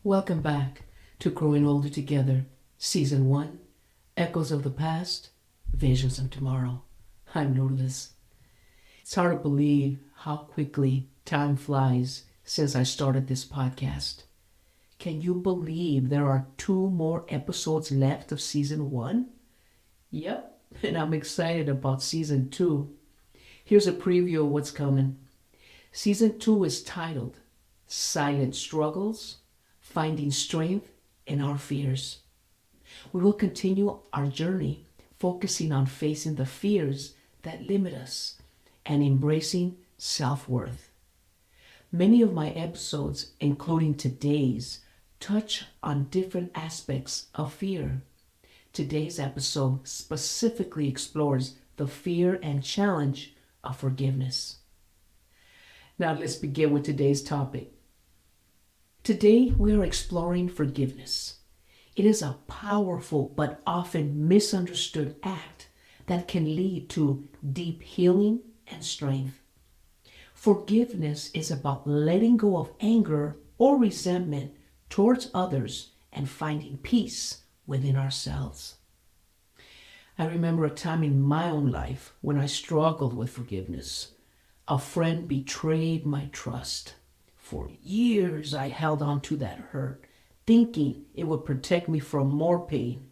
Welcome back to Growing Older Together, Season 1, Echoes of the Past, Visions of Tomorrow. I'm Lourdes. It's hard to believe how quickly time flies since I started this podcast. Can you believe there are 2 more episodes left of Season 1? Yep, and I'm excited about Season 2. Here's a preview of what's coming. Season 2 is titled Silent Struggles, Finding Strength in Our Fears. We will continue our journey focusing on facing the fears that limit us and embracing self-worth. Many of my episodes, including today's, touch on different aspects of fear. Today's episode specifically explores the fear and challenge of forgiveness. Now let's begin with today's topic. Today we are exploring forgiveness. It is a powerful but often misunderstood act that can lead to deep healing and strength. Forgiveness is about letting go of anger or resentment towards others and finding peace within ourselves. I remember a time in my own life when I struggled with forgiveness. A friend betrayed my trust. For years, I held on to that hurt, thinking it would protect me from more pain,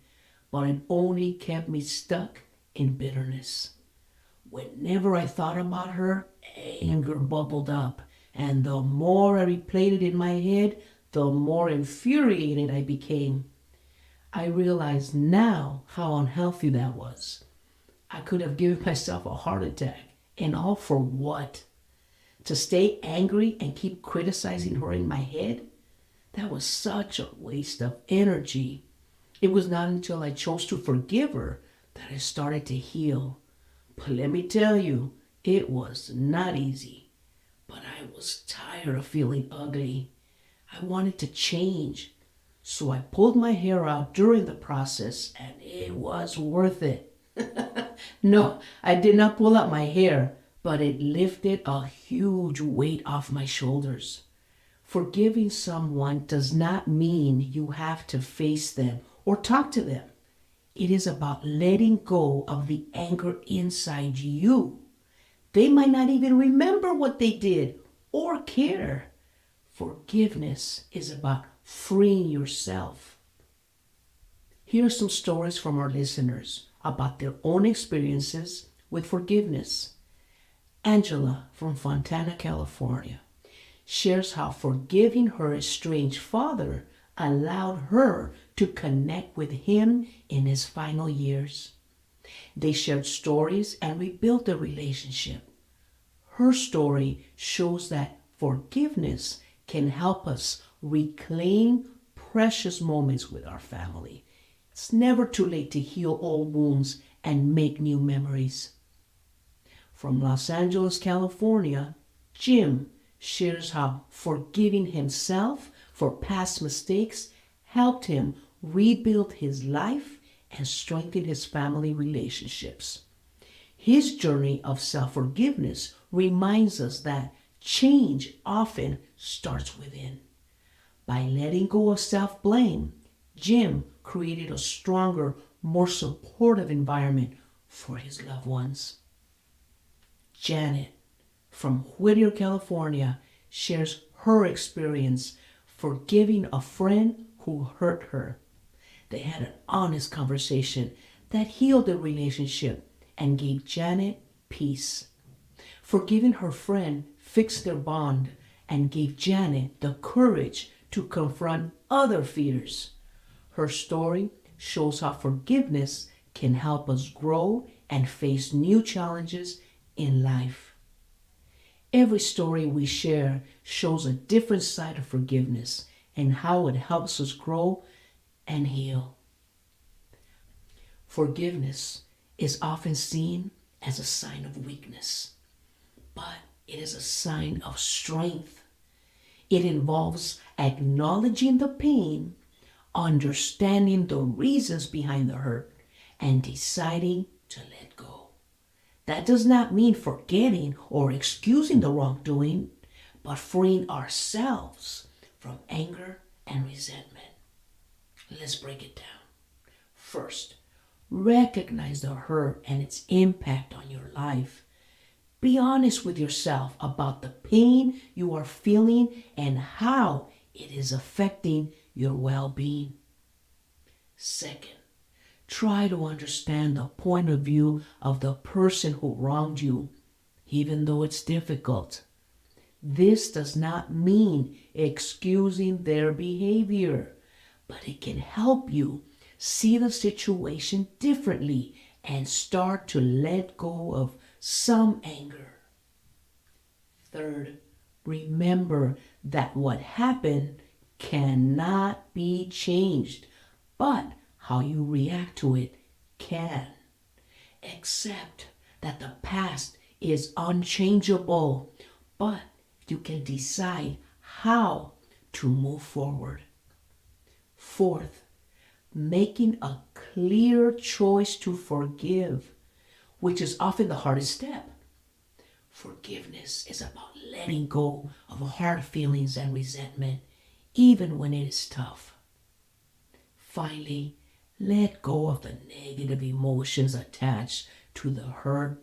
but it only kept me stuck in bitterness. Whenever I thought about her, anger bubbled up, and the more I replayed it in my head, the more infuriated I became. I realize now how unhealthy that was. I could have given myself a heart attack, and all for what? To stay angry and keep criticizing her in my head? That was such a waste of energy. It was not until I chose to forgive her that I started to heal. But let me tell you, it was not easy. But I was tired of feeling ugly. I wanted to change. So I pulled my hair out during the process, and it was worth it. No, I did not pull out my hair, but it lifted a huge weight off my shoulders. Forgiving someone does not mean you have to face them or talk to them. It is about letting go of the anger inside you. They might not even remember what they did or care. Forgiveness is about freeing yourself. Here are some stories from our listeners about their own experiences with forgiveness. Angela from Fontana, California, shares how forgiving her estranged father allowed her to connect with him in his final years. They shared stories and rebuilt their relationship. Her story shows that forgiveness can help us reclaim precious moments with our family. It's never too late to heal old wounds and make new memories. From Los Angeles, California, Jim shares how forgiving himself for past mistakes helped him rebuild his life and strengthen his family relationships. His journey of self-forgiveness reminds us that change often starts within. By letting go of self-blame, Jim created a stronger, more supportive environment for his loved ones. Janet from Whittier, California, shares her experience forgiving a friend who hurt her. They had an honest conversation that healed the relationship and gave Janet peace. Forgiving her friend fixed their bond and gave Janet the courage to confront other fears. Her story shows how forgiveness can help us grow and face new challenges in life. Every story we share shows a different side of forgiveness and how it helps us grow and heal. Forgiveness is often seen as a sign of weakness, but it is a sign of strength. It involves acknowledging the pain, understanding the reasons behind the hurt, and deciding to let go. That does not mean forgetting or excusing the wrongdoing, but freeing ourselves from anger and resentment. Let's break it down. First, recognize the hurt and its impact on your life. Be honest with yourself about the pain you are feeling and how it is affecting your well-being. Second, try to understand the point of view of the person who wronged you, even though it's difficult. This does not mean excusing their behavior, but it can help you see the situation differently and start to let go of some anger. Third, remember that what happened cannot be changed, but how you react to it can. Accept that the past is unchangeable, but you can decide how to move forward. Fourth, making a clear choice to forgive, which is often the hardest step. Forgiveness is about letting go of hard feelings and resentment, even when it is tough. Finally, let go of the negative emotions attached to the hurt.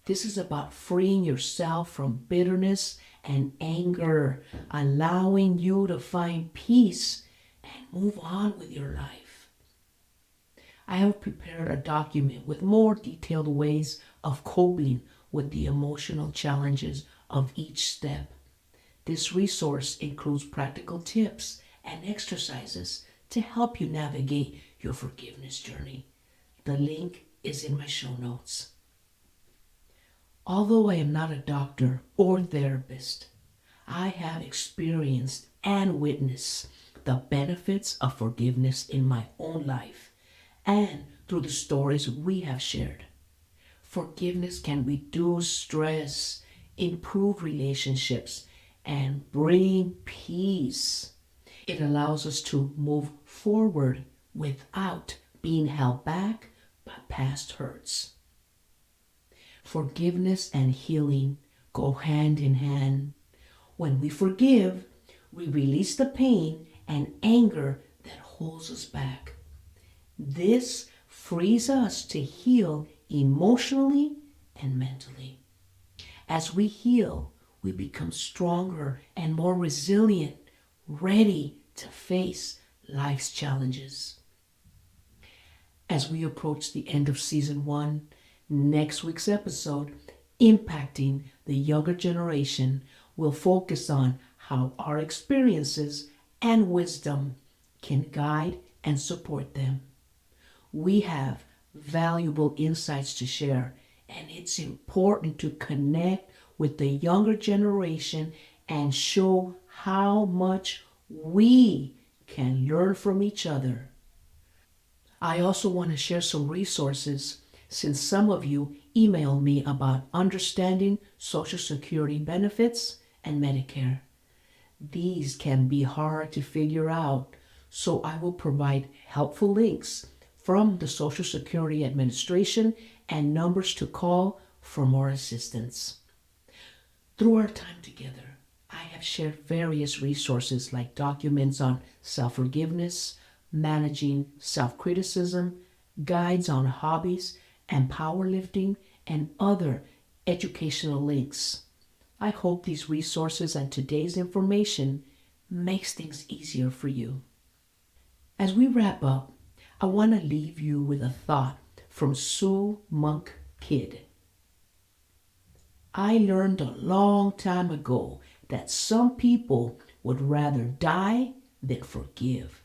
This is about freeing yourself from bitterness and anger, allowing you to find peace and move on with your life. I have prepared a document with more detailed ways of coping with the emotional challenges of each step. This resource includes practical tips and exercises to help you navigate your forgiveness journey. The link is in my show notes. Although I am not a doctor or therapist, I have experienced and witnessed the benefits of forgiveness in my own life and through the stories we have shared. Forgiveness can reduce stress, improve relationships, and bring peace. It allows us to move forward without being held back by past hurts. Forgiveness and healing go hand in hand. When we forgive, we release the pain and anger that holds us back. This frees us to heal emotionally and mentally. As we heal, we become stronger and more resilient, ready to face life's challenges. As we approach the end of season 1, next week's episode, Impacting the Younger Generation, will focus on how our experiences and wisdom can guide and support them. We have valuable insights to share, and it's important to connect with the younger generation and show how much we can learn from each other. I also want to share some resources since some of you emailed me about understanding Social Security benefits and Medicare. These can be hard to figure out, so I will provide helpful links from the Social Security Administration and numbers to call for more assistance. Through our time together, I have shared various resources like documents on self-forgiveness, managing self-criticism, guides on hobbies and powerlifting, and other educational links. I hope these resources and today's information makes things easier for you. As we wrap up, I want to leave you with a thought from Sue Monk Kidd. I learned a long time ago that some people would rather die than forgive.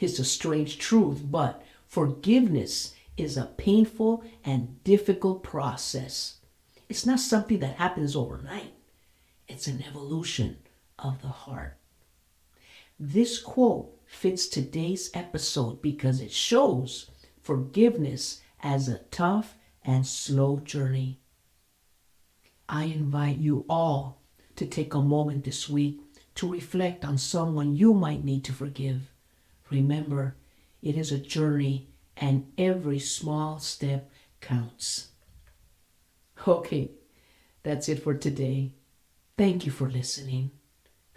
It's a strange truth, but forgiveness is a painful and difficult process. It's not something that happens overnight. It's an evolution of the heart. This quote fits today's episode because it shows forgiveness as a tough and slow journey. I invite you all to take a moment this week to reflect on someone you might need to forgive. Remember, it is a journey and every small step counts. Okay, that's it for today. Thank you for listening.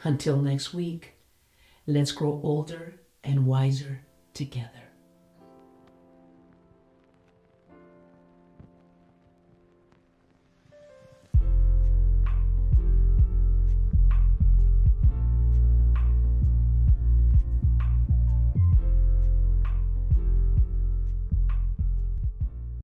Until next week, Let's grow older and wiser together.